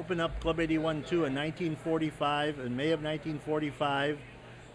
opened up Club 81 too in 1945, in May of 1945.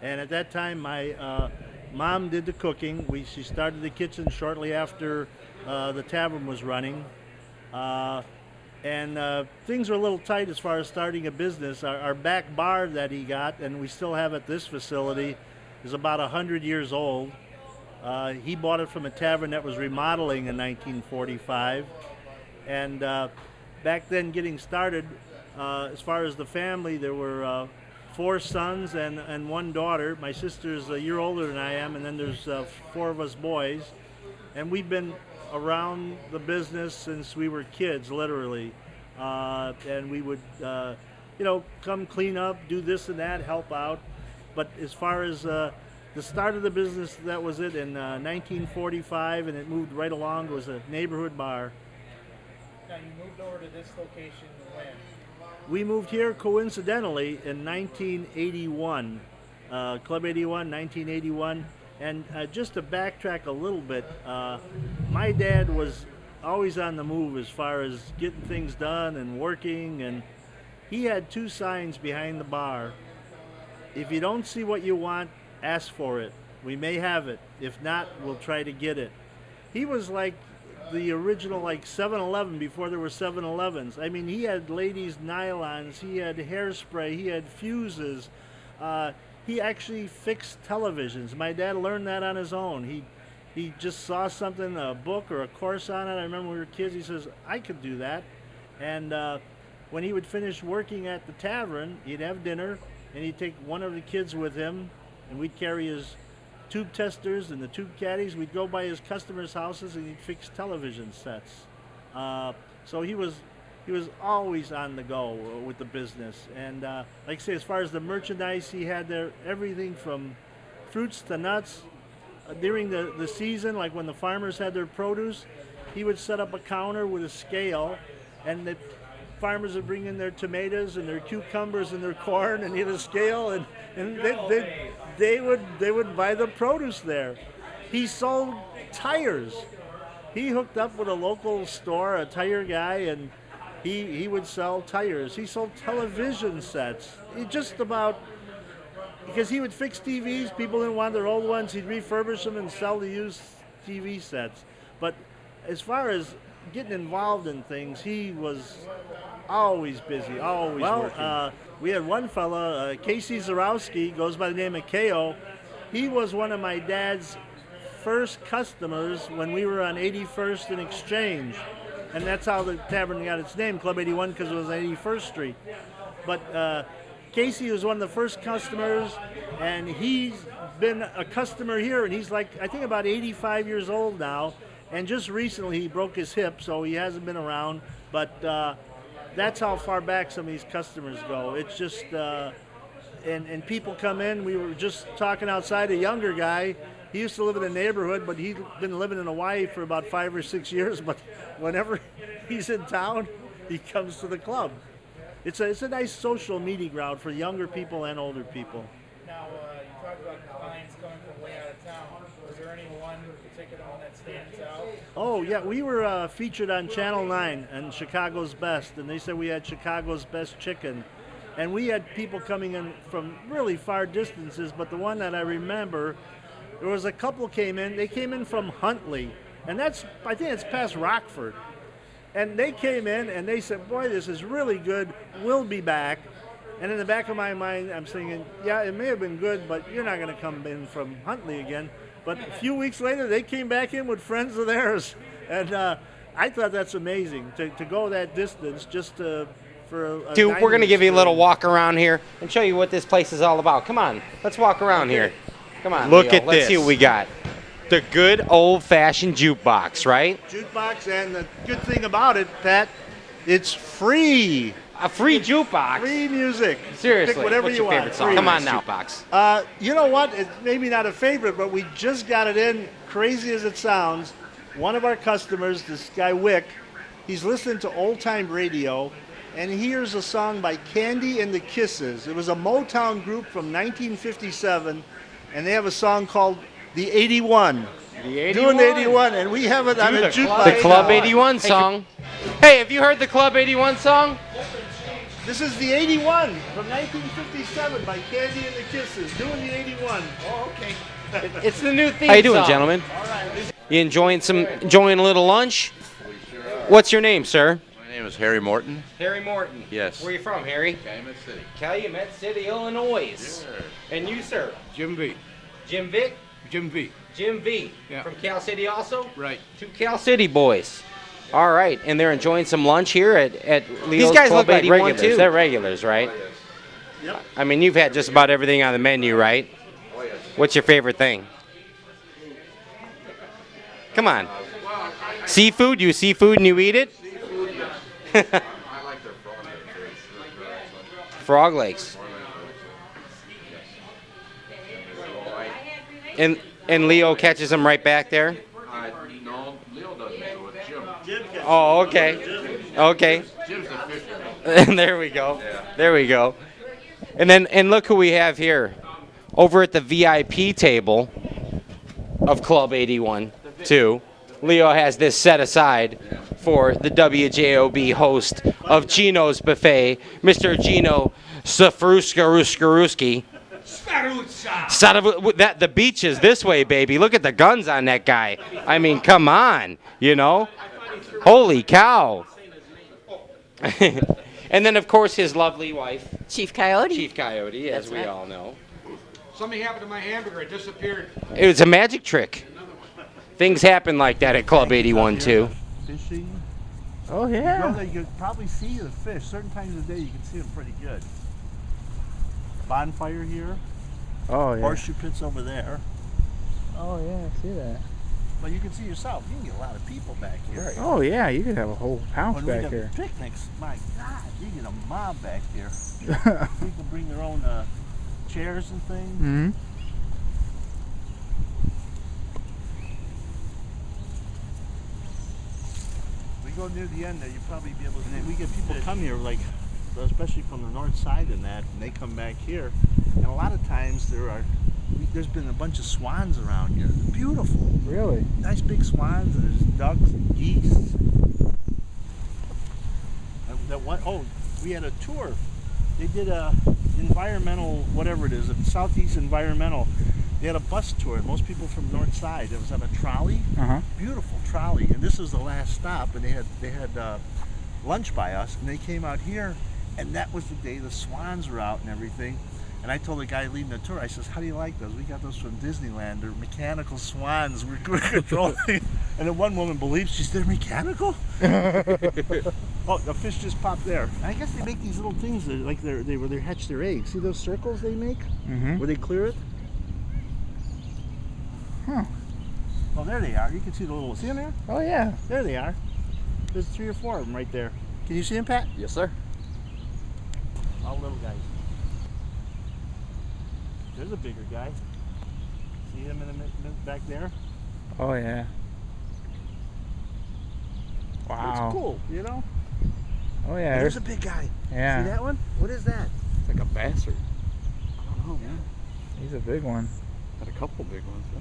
And at that time, my mom did the cooking. She started the kitchen shortly after the tavern was running. And things were a little tight as far as starting a business. Our back bar that he got, and we still have at this facility, is about 100 years old. He bought it from a tavern that was remodeling in 1945. And back then, getting started, as far as the family, there were 4 sons and 1 daughter. My sister's a year older than I am, and then there's 4 of us boys. And we've been around the business since we were kids, literally. And we would, come clean up, do this and that, help out. But as far as the start of the business, that was it in 1945, and it moved right along. It was a neighborhood bar. Now, you moved over to this location when? We moved here coincidentally in 1981, Club 81, 1981. And just to backtrack a little bit, my dad was always on the move as far as getting things done and working. And he had 2 signs behind the bar. If you don't see what you want, ask for it. We may have it. If not, we'll try to get it. He was like the original 7-Eleven before there were 7-Elevens. I mean, he had ladies' nylons, he had hairspray, he had fuses. He actually fixed televisions. My dad learned that on his own. He just saw something, a book or a course on it. I remember when we were kids, he says, I could do that. And when he would finish working at the tavern, he'd have dinner, and he'd take one of the kids with him, and we'd carry his tube testers and the tube caddies. We'd go by his customers' houses, and he'd fix television sets. So he was always on the go with the business. And like I say, as far as the merchandise, he had there everything from fruits to nuts. During the season, like when the farmers had their produce, he would set up a counter with a scale, and the farmers would bring in their tomatoes and their cucumbers and their corn, and he had a scale, and they would buy the produce there. He sold tires. He hooked up with a local store, a tire guy, and he would sell tires. He sold television sets. Because he would fix TVs. People didn't want their old ones. He'd refurbish them and sell the used TV sets. But as far as getting involved in things, he was always busy, always working. We had one fella, Casey Zarowski, goes by the name of K.O. He was one of my dad's first customers when we were on 81st and Exchange. And that's how the tavern got its name, Club 81, because it was on 81st Street. But Casey was one of the first customers, and he's been a customer here, and he's I think about 85 years old now. And just recently he broke his hip, so he hasn't been around. But that's how far back some of these customers go. It's just, and people come in. We were just talking outside, a younger guy. He used to live in the neighborhood, but he's been living in Hawaii for about 5 or 6 years. But whenever he's in town, he comes to the club. It's a nice social meeting ground for younger people and older people. Now, you talked about clients coming from way out of town. Was there any one particular one that stands out? Oh, yeah. We were featured on Channel 9 and Chicago's Best, and they said we had Chicago's best chicken. And we had people coming in from really far distances, but the one that I remember, there was a couple came in. They came in from Huntley, and I think it's past Rockford. And they came in and they said, boy, this is really good. We'll be back. And in the back of my mind, I'm thinking, yeah, it may have been good, but you're not going to come in from Huntley again. But a few weeks later, they came back in with friends of theirs. And I thought that's amazing, to go that distance just for a Dude, we're going to give you a little walk around here and show you what this place is all about. Come on, let's walk around here. Come on, Look Leo. at Let's this. see what we got. The good old-fashioned jukebox, right? Jukebox, and the good thing about it, Pat, it's free. A free jukebox. Free music. Seriously. Pick whatever What's you your want. favorite song? Free. Come on now. Jukebox. You know what? It's maybe not a favorite, but we just got it in. Crazy as it sounds, one of our customers, this guy Wick, he's listening to old-time radio, and he hears a song by Candy and the Kisses. It was a Motown group from 1957, and they have a song called The 81. The 81. Doing the 81, and we have it on a jukebox. The Club 81 song. Hey, have you heard the Club 81 song? This is the 81 from 1957 by Candy and the Kisses, doing the 81. Oh, okay. It's the new theme How you doing, song. gentlemen? All right. You enjoying a little lunch? What's your name, sir? My name is Harry Morton. Harry Morton. Yes. Where are you from, Harry? Calumet City. Calumet City, Illinois. Sure. And you, sir? Jim V. Jim Vick? Jim V. Jim V. Yeah. From Cal City also? Right. Two Cal City boys. All right, and they're enjoying some lunch here at Leo's These guys Club look like 81 regulars. too. They're regulars, right? Yep. I mean, you've had just about everything on the menu, right? Oh, yes. What's your favorite thing? Come on. Seafood? You seafood and you eat it? Seafood, yes. I like their frog legs. They're excellent. Frog legs. And Leo catches them right back there? No, Leo doesn't do it. Jim. Oh, okay. Okay. Jim's the fisherman. There we go. There we go. And look who we have here. Over at the VIP table of Club 81, too. Leo has this set aside for the WJOB host of Gino's Buffet, Mr. Gino Safruskaruskaruski. That the beach is this way, baby. Look at the guns on that guy. I mean, come on, you know. Holy cow. And then, of course, his lovely wife, Chief Coyote. Chief Coyote, as That's we right. all know. Something happened to my hamburger. It disappeared. It was a magic trick. Things happen like that at Club 81, too. Fishing. Oh, You yeah. go there, you can probably see the fish. Certain times of the day, you can see them pretty good. Bonfire here. Oh, yeah. Horseshoe pits over there. Oh, yeah, I see that. But you can see yourself, you can get a lot of people back here. Oh, yeah, you could have a whole house When we back got here. picnics, my God, you get a mob back here. People bring their own chairs and things. Hmm. We go near the end there, you'll probably be able to. We get people come here, like, especially from the north side and that, and they come back here. And a lot of times there's been a bunch of swans around here. They're beautiful. Really? Nice big swans, and there's ducks and geese. We had a tour. They did a environmental, whatever it is, a Southeast Environmental. They had a bus tour, and most people from north side. It was on a trolley, Uh-huh. beautiful trolley, and this was the last stop. And they had lunch by us, and they came out here, and that was the day the swans were out and everything. And I told the guy leading the tour, I says, "How do you like those? We got those from Disneyland. They're mechanical swans. We're controlling." And then one woman believes she's they're mechanical. Oh, the fish just popped there. I guess they make these little things that, like they hatch their eggs. See those circles they make Mm-hmm. where they clear it? Huh. Oh, there they are. You can see the little. See them there? Oh, yeah. There they are. There's 3 or 4 of them right there. Can you see them, Pat? Yes, sir. All little guys. There's a bigger guy. See him in the back there? Oh, yeah. Wow. It's cool, you know? Oh, yeah. There's a big guy. Yeah. See that one? What is that? It's like a bastard. I don't know, man. He's a big one. Got a couple big ones, huh?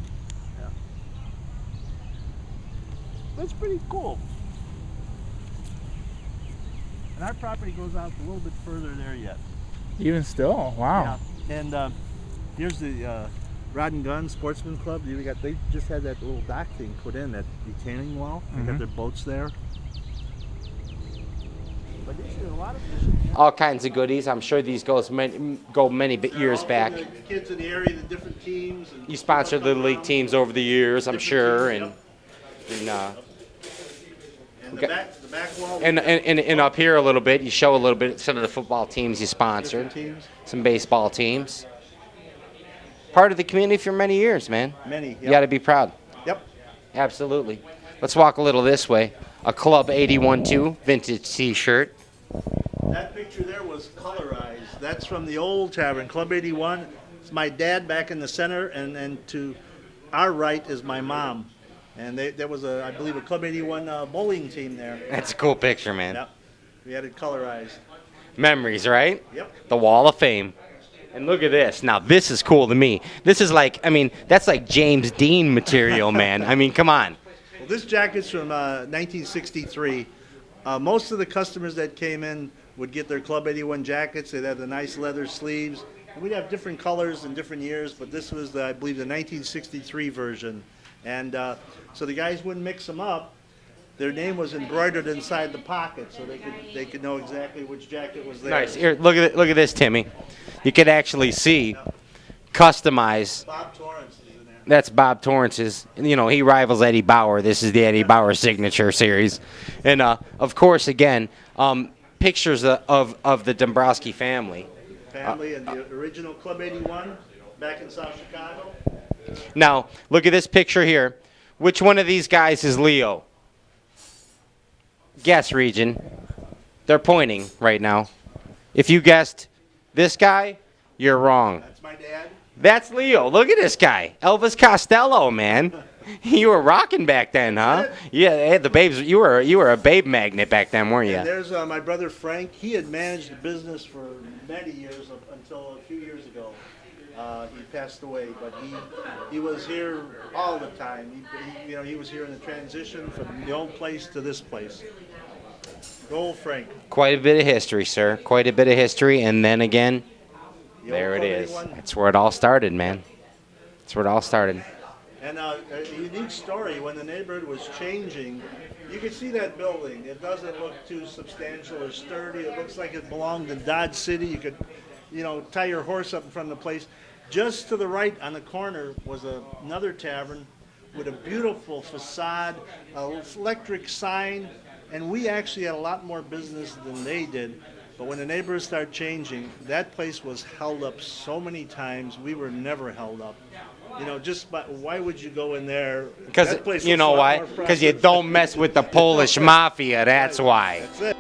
That's pretty cool. And our property goes out a little bit further there yet. Even still. Wow. Yeah. And here's the Rod and Gun Sportsman Club. They just had that little dock thing put in, that retaining wall. They got Mhm. their boats there. But they should a lot of fishing. All kinds of goodies. I'm sure these go many years back. The kids in the area, the different teams. And You sponsored Little League teams over the years, I'm sure, and and the back wall. and up here a little bit, you show a little bit some of the football teams you sponsored, Different teams. some baseball teams. Part of the community for many years, man. Many. You got to be proud. Yep. Absolutely. Let's walk a little this way. A Club 81-2 vintage T-shirt. That picture there was colorized. That's from the old tavern, Club 81. It's my dad back in the center, and to our right is my mom. And there was, I believe, a Club 81 bowling team there. That's a cool picture, man. Yep. We had it colorized. Memories, right? Yep. The Wall of Fame. And look at this. Now, this is cool to me. This is like, I mean, that's like James Dean material, man. I mean, come on. Well, this jacket's from 1963. Most of the customers that came in would get their Club 81 jackets. They'd have the nice leather sleeves. And we'd have different colors in different years, but this was, I believe, the 1963 version. And so the guys wouldn't mix them up. Their name was embroidered inside the pocket, so they could know exactly which jacket was theirs. Nice. Here, look at this, Timmy. You could actually see customized. Bob Torrance is in there. That's Bob Torrance's. You know, he rivals Eddie Bauer. This is the Eddie Bauer signature series. And, of course, again, pictures of the Dombrowski family. Family and the original Club 81 back in South Chicago. Now, look at this picture here. Which one of these guys is Leo? Guess, Region. They're pointing right now. If you guessed this guy, you're wrong. That's my dad. That's Leo. Look at this guy. Elvis Costello, man. You were rocking back then, huh? Yeah, the babes. You were a babe magnet back then, weren't you? And there's my brother Frank. He had managed the business for many years until a few years ago. He passed away, but he was here all the time. He was here in the transition from the old place to this place. Go old Frank. Quite a bit of history, sir. Quite a bit of history, and then again, The there old it Club is. 81. That's where it all started, man. That's where it all started. And a unique story, when the neighborhood was changing, you could see that building. It doesn't look too substantial or sturdy. It looks like it belonged to Dodge City. You could, tie your horse up in front of the place. Just to the right on the corner was another tavern with a beautiful facade, an electric sign, and we actually had a lot more business than they did. But when the neighborhoods started changing, that place was held up so many times. We were never held up. Why would you go in there? Because That place you looks know a lot why? more Because you prosperous. don't mess with the Polish mafia. That's why. That's it.